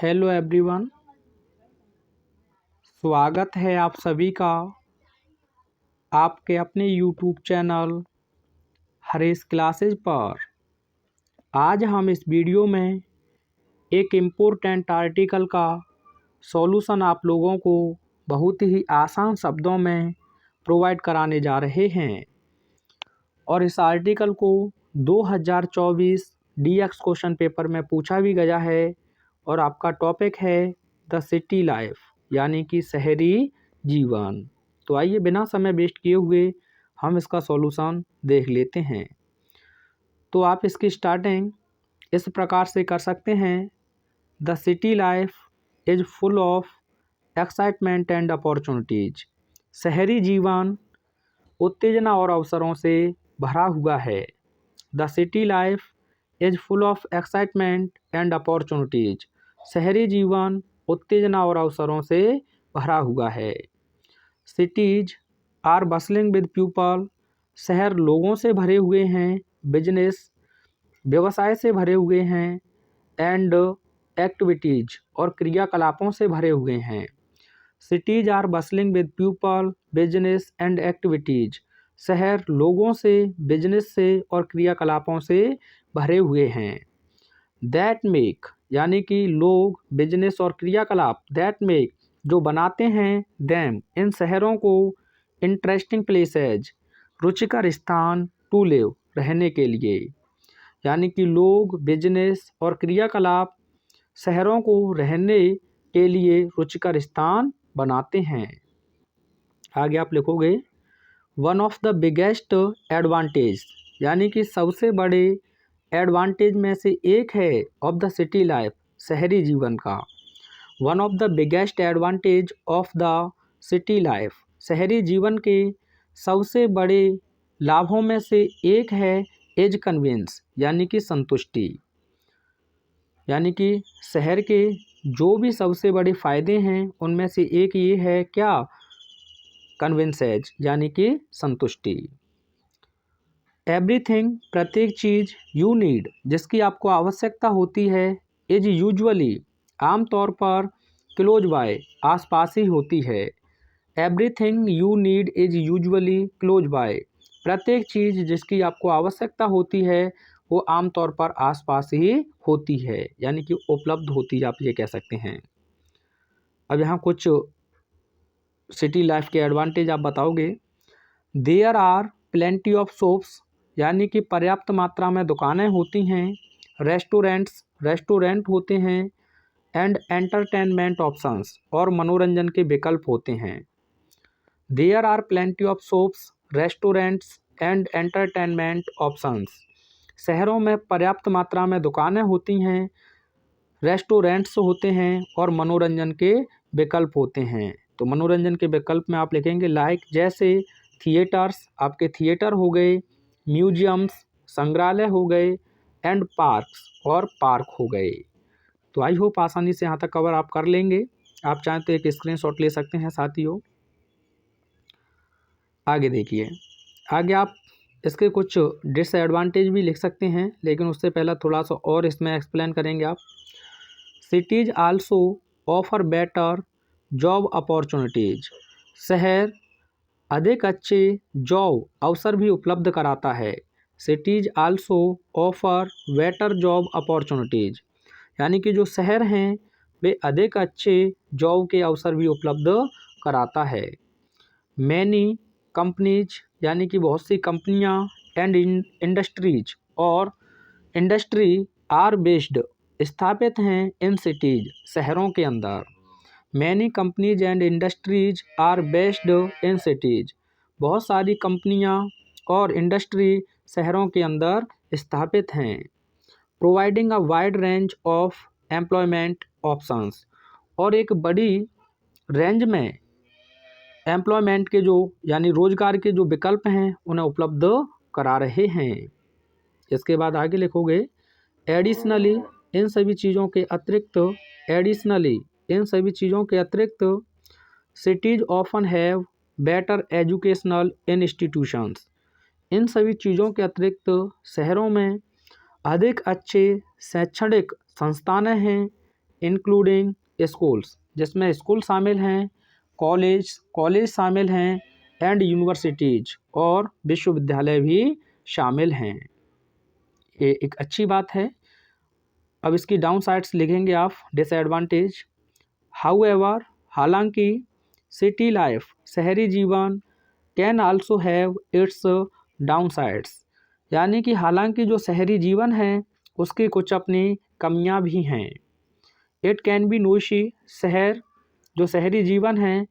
Hello everyone, स्वागत है आप सभी का आपके अपने यूट्यूब चैनल हरीश क्लासेज पर। आज हम इस वीडियो में एक इम्पोर्टेंट आर्टिकल का सॉल्यूशन आप लोगों को बहुत ही आसान शब्दों में प्रोवाइड कराने जा रहे हैं और इस आर्टिकल को 2024 डीएक्स क्वेश्चन पेपर में पूछा भी गया है और आपका टॉपिक है द सिटी लाइफ, यानी कि शहरी जीवन। तो आइए बिना समय वेस्ट किए हुए हम इसका सॉल्यूशन देख लेते हैं। तो आप इसकी स्टार्टिंग इस प्रकार से कर सकते हैं। The city life is full of excitement and opportunities. शहरी जीवन उत्तेजना और अवसरों से भरा हुआ है। The city life is full of excitement and opportunities. शहरी जीवन उत्तेजना और अवसरों से भरा हुआ है। Cities are bustling with people. शहर लोगों से भरे हुए हैं। बिजनेस व्यवसाय से भरे हुए हैं। एंड एक्टिविटीज और क्रियाकलापों से भरे हुए हैं। Cities are bustling with people, business and activities. शहर लोगों से, बिजनेस से और क्रियाकलापों से भरे हुए हैं। दैट मेक यानी कि लोग, बिजनेस और क्रियाकलाप, दैट मेक जो बनाते हैं, दैम इन शहरों को, इंटरेस्टिंग प्लेसेज रुचिकर स्थान, टू लिव रहने के लिए। यानी कि लोग, बिजनेस और क्रियाकलाप शहरों को रहने के लिए रुचिकर स्थान बनाते हैं। आगे आप लिखोगे one of the biggest advantage, यानी कि सबसे बड़े एडवांटेज में से एक है ऑफ द सिटी लाइफ, शहरी जीवन का। One of the biggest advantage of the city life, शहरी जीवन के सबसे बड़े लाभों में से एक है एज कन्वीनियंस, यानी कि संतुष्टि। यानी कि शहर के जो भी सबसे बड़े फ़ायदे हैं उनमें से एक ये है क्या, कन्वीनियंस, यानी कि संतुष्टि। एवरीथिंग प्रत्येक चीज़, यू नीड जिसकी आपको आवश्यकता होती है, इज यूजुअली आमतौर पर, क्लोज बाय आसपास ही होती है। Everything you need is usually close by, प्रत्येक चीज़ जिसकी आपको आवश्यकता होती है वो आमतौर पर आसपास ही होती है, यानी कि उपलब्ध होती है, आप ये कह सकते हैं। अब यहाँ कुछ सिटी लाइफ के एडवांटेज आप बताओगे। There are plenty of shops, यानी कि पर्याप्त मात्रा में दुकानें होती हैं। रेस्टोरेंट होते हैं। एंड एंटरटेनमेंट ऑप्शंस और मनोरंजन के विकल्प होते हैं। There are plenty of shops, restaurants and entertainment options. शहरों में पर्याप्त मात्रा में दुकानें होती हैं, रेस्टोरेंट्स होते हैं और मनोरंजन के विकल्प होते हैं। तो मनोरंजन के विकल्प में आप लिखेंगे लाइक, जैसे थिएटर्स, आपके थिएटर हो गए, म्यूजियम्स, संग्रहालय हो गए, एंड पार्क्स और पार्क हो गए। तो आई होप आसानी से यहाँ तक कवर आप कर लेंगे। आप चाहें तो एक स्क्रीनशॉट ले सकते हैं साथियों। आगे देखिए, आगे आप इसके कुछ डिसएडवांटेज भी लिख सकते हैं, लेकिन उससे पहले थोड़ा सा और इसमें एक्सप्लेन करेंगे आप। Cities also offer better job opportunities, शहर अधिक अच्छे जॉब अवसर भी उपलब्ध कराता है। Cities also offer better job opportunities, यानी कि जो शहर हैं वे अधिक अच्छे जॉब के अवसर भी उपलब्ध कराता है। मैनी कंपनीज, यानी कि बहुत सी कंपनियां, एंड इंडस्ट्रीज और इंडस्ट्री आर बेस्ड स्थापित हैं इन सिटीज, शहरों के अंदर। Many companies and industries are based in cities, बहुत सारी कंपनियां और इंडस्ट्री शहरों के अंदर स्थापित हैं। Providing a wide range of employment options, और एक बड़ी रेंज में एम्प्लॉयमेंट के जो, यानी रोजगार के जो विकल्प हैं उन्हें उपलब्ध करा रहे हैं। इसके बाद आगे लिखोगे एडिशनली, इन सभी चीज़ों के अतिरिक्त, एडिशनली इन सभी चीज़ों के अतिरिक्त, cities often have better educational institutions, इन सभी चीज़ों के अतिरिक्त शहरों में अधिक अच्छे शैक्षणिक संस्थानें हैं। इंक्लूडिंग स्कूल्स, जिसमें स्कूल शामिल हैं, कॉलेज शामिल हैं, एंड यूनिवर्सिटीज और विश्वविद्यालय भी शामिल हैं। ये एक अच्छी बात है। अब इसकी डाउन साइड्स लिखेंगे आप, डिसएडवांटेज। हाउएवर, हालांकि सिटी लाइफ, शहरी जीवन, can also have it's down sides, यानी कि हालांकि जो शहरी जीवन है उसकी कुछ अपनी कमियां भी हैं। इट कैन बी नोइसी, जो शहरी जीवन है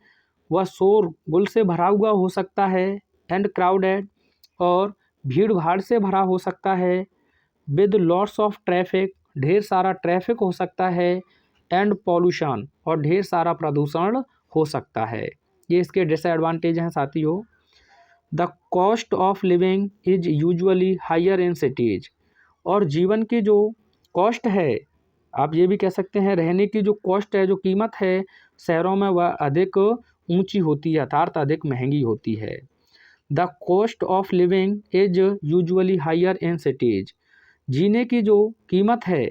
वह शोरगुल से भरा हुआ हो सकता है, एंड क्राउडेड, और भीड़ भाड़ से भरा हो सकता है, विद लॉट्स ऑफ ट्रैफिक, ढेर सारा ट्रैफिक हो सकता है, एंड पॉल्यूशन, और ढेर सारा प्रदूषण हो सकता है। ये इसके डिसएडवांटेज हैं साथियों। The cost of living is usually higher in cities, और जीवन की जो कॉस्ट है, आप ये भी कह सकते हैं रहने की जो कॉस्ट है, जो कीमत है, शहरों में वह अधिक ऊंची होती है, अर्थात अधिक महंगी होती है। The cost of living is usually higher in cities, जीने की जो कीमत है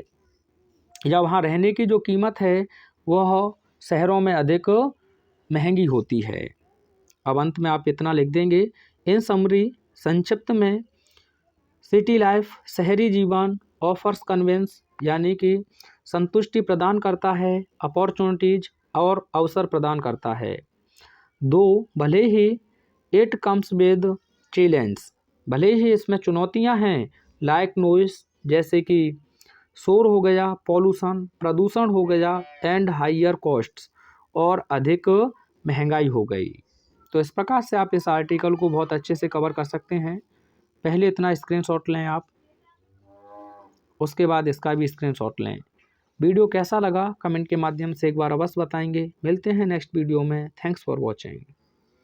या वहाँ रहने की जो कीमत है वह शहरों में अधिक महंगी होती है। अब अंत में आप इतना लिख देंगे, इन समरी, संक्षिप्त में, सिटी लाइफ, शहरी जीवन, ऑफर्स कन्वेंस, यानी कि संतुष्टि प्रदान करता है, अपॉर्चुनिटीज, और अवसर प्रदान करता है। दो, भले ही इट कम्स विद चैलेंज, भले ही इसमें चुनौतियां हैं, लाइक नॉइस, जैसे कि शोर हो गया, पॉल्यूशन, प्रदूषण हो गया, एंड हायर कॉस्ट्स, और अधिक महंगाई हो गई। तो इस प्रकार से आप इस आर्टिकल को बहुत अच्छे से कवर कर सकते हैं। पहले इतना स्क्रीनशॉट लें आप, उसके बाद इसका भी स्क्रीनशॉट लें। वीडियो कैसा लगा कमेंट के माध्यम से एक बार अवश्य बताएंगे। मिलते हैं नेक्स्ट वीडियो में। Thanks for watching.